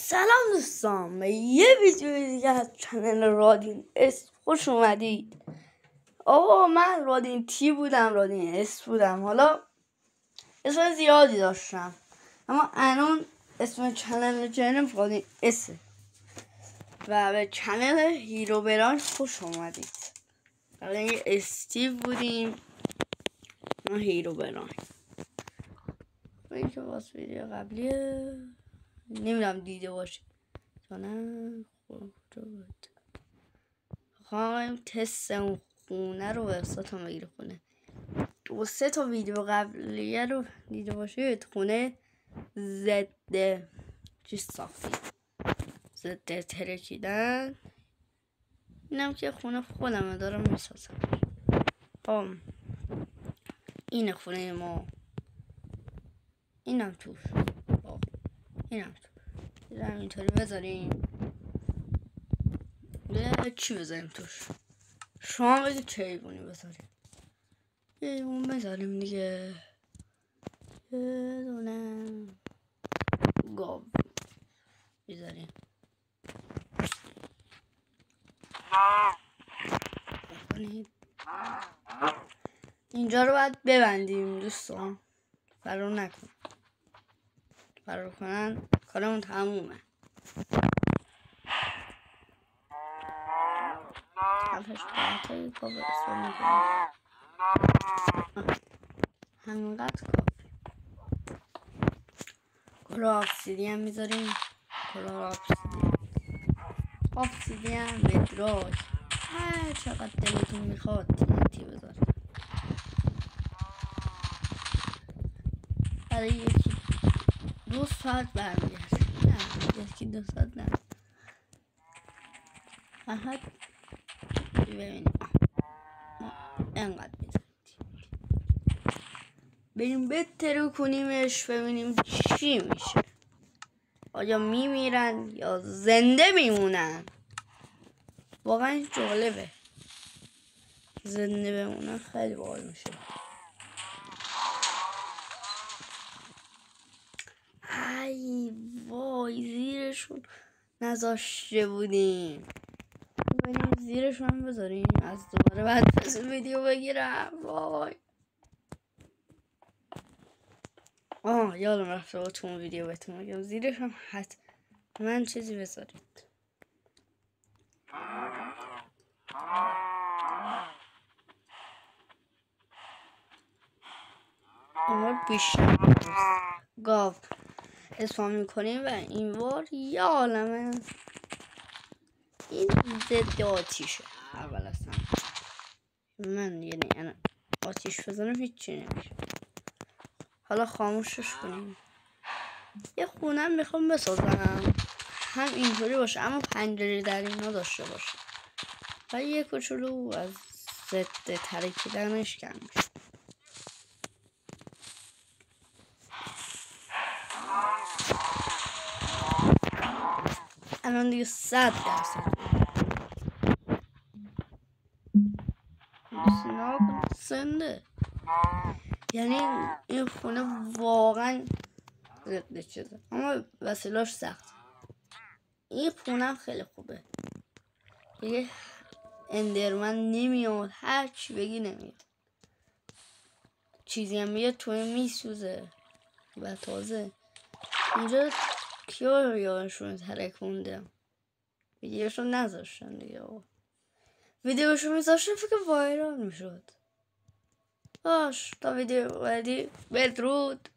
سلام دوستان، به یه ویدیو دیگه از چنل رادین اس خوش اومدید. من رادین تی بودم، رادین اس بودم، حالا اسم زیادی داشتم، اما الان اسم چنل جنم رادین اسه و به چنل هیرو بران خوش اومدید. قبلا یه استیو بودیم، ما هیرو بران. این که واسه ویدیو قبلیه، نمیدونم دیده باشید یا نه. خواهیم تست اون خونه رو وبسایتم بگیره. خونه 2-3 ویدیو قبلیه رو دیده باشید. خونه ضد چیز ساختیم، ضد ترکیدن. اینم که خونه خودمه دارم میسازم. اینه خونه ما، اینم توش، اینم توش. اینطوری بذاریم. چی بذاریم توش؟ شما بگید چه ایوونی بذاریم. یه ایوون بذاریم دیگه. یه دونه گاو بذاریم. اینجا رو باید ببندیم دوستان، فرار نکن. فرار کنن کارمون تمومه. کفش باید کابل استفاده میکنیم. همینقدر کافی. کلا آبسیدین میذاریم. کلا آبسیدین بدراج، هر چقدر دلتون میخواد TNT بذارید. برای یکی 2 ساعت برمیگرد. نه یکی 2 ساعت نه. فقط ببینیم ما انقدر میذاریم. بریم بترو کنیمش ببینیم چی میشه. آیا میمیرن یا زنده میمونن. واقعا جالبه، زنده بمونن خیلی باحال میشه. ای وای، زیرشون نذاشته بودیم. بریم زیرشون بذاریم. از دوباره بعد پس ویدیو بگیرم. وای یادم رفته با تو ویدیو بهتون بگم زیرش هم حتما چیزی بذارید. اینوار بیشتر گاو اسفام میکنیم و اینوار یه عالمه. این ضد آتیشه اول اصلا. من یعنی آتیش بزنم هیچی نمیشه. حالا خاموشش کنیم. یه خونم میخوام بسازم، هم اینطوری باشه اما پنجره در اینا داشته باشه و یه کوچولو از ضد ترکیدنش کم میشه. الان دیگه 100% سنده. یعنی این خونه واقعا ضد چیزه اما وسیلاش سخت. این خونه خیلی خوبه دیگه. اندرمن نمیاد، هر چی بگی نمیاد. چیزی هم بیاد توی میسوزه. و تازه اینجا کیا یادشون ترکوندم، ویدیوشون نذاشتن دیگه. ویدیوشون میذاشتن فکر وایرال میشد. باش تا ویدیو بعدی بدرود.